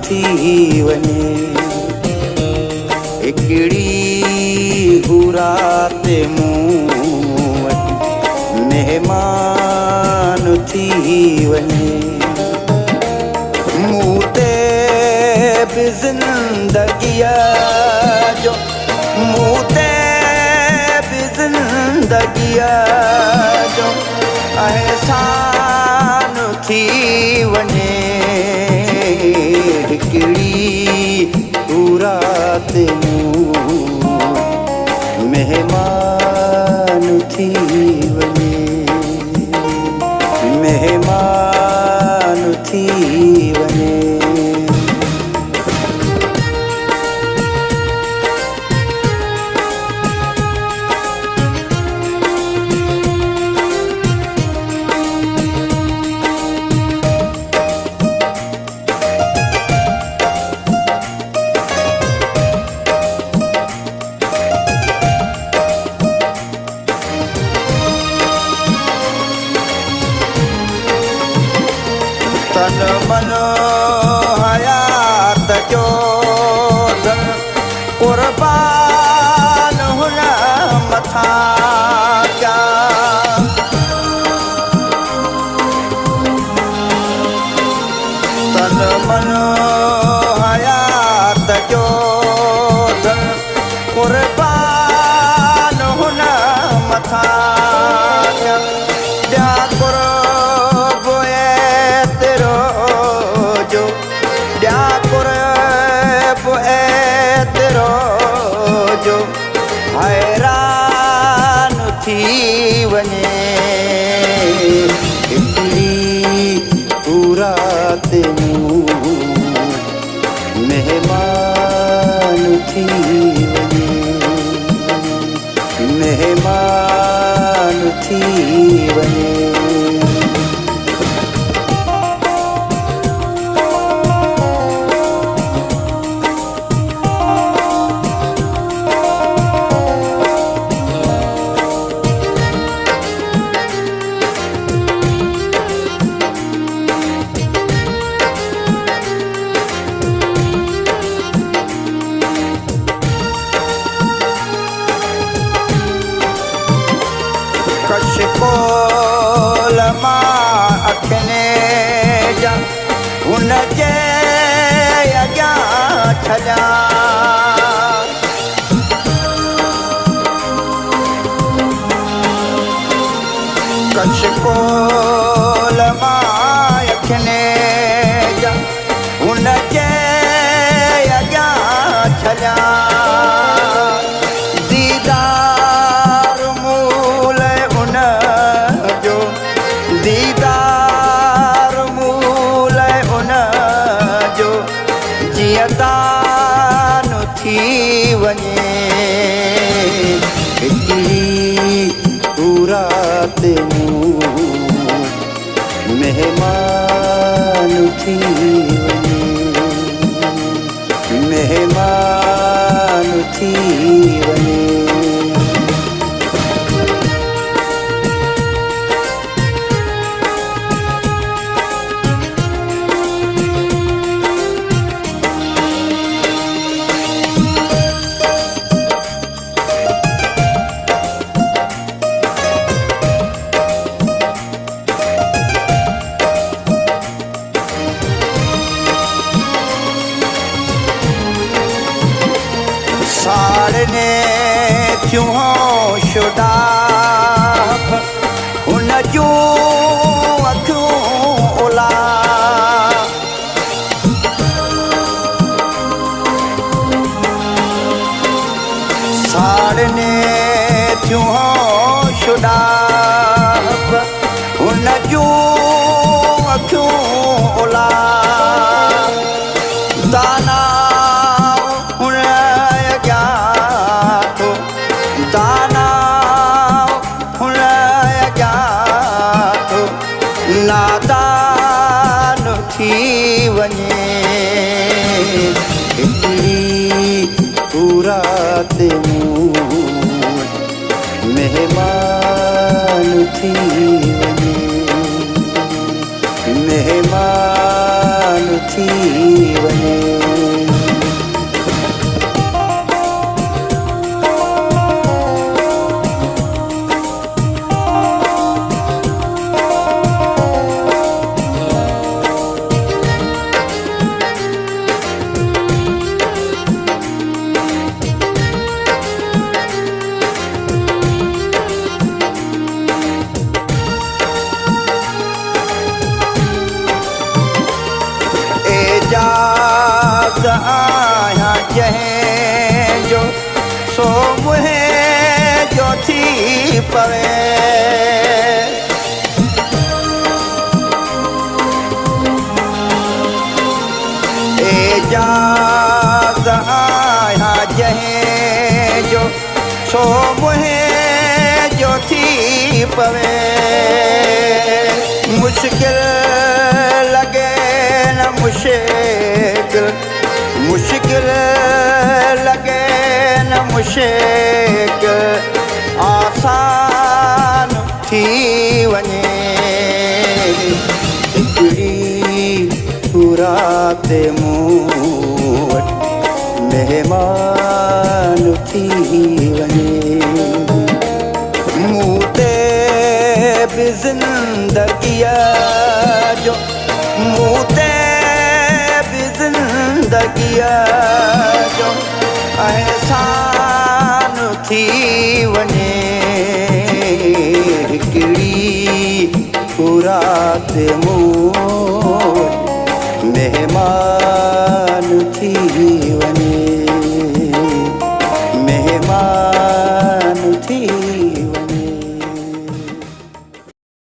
थी वञे हिकिड़ी रात मूं वटि महिमान थी वञे मूं ते बि ज़िंदगीअ जो मूं ते बि ज़िंदगीअ जो एहसान थी वञे हिकिड़ी रात मूं मेहमान थी वञे मेहमान थी वञे तन मन हयात जो क़ुर्बान हुन मथां कया तन मन हयात जो क़ुर्बान हुन मथां कया हैरान थी वञे हिकिड़ी रात मूं महिमान थी वञे महिमान थी वञे कशकोल मां अखियुनि जा हुन जे अॻियां छॾियां कशकोल मां अखियुनि जा हुन जे अॻियां छॾियां दीदार मूल उन जो जीअं दान थी वञे हिकिड़ी रात मूं महिमान थी वञे महिमान थी वञे साड़ने थियूं होशुदा हुन जूं अखियूं उला साड़ने थियूं होशुदा हुन जूं अखियूं उला दाना दाना हुन अॻियां नादान थी वञे हिकिड़ी रात मूं महिमान थी वञे महिमान थी वञे एजाज़ आहियां जंहिंजो सो मुंहिंजो थी पवे एजाज़ आहियां जंहिंजो सो मुंहिंजो थी पवे मुश्किल लॻे न मुश्किल लॻे न मुश्किल आसान थी वञे हिकिड़ी रात मूं वटि महिमान थी वञे मूं ते बि ज़िंदगीअ जो मूं ते ज़िंदगीअ जो एहसान थी वञे हिकिड़ी रात मूं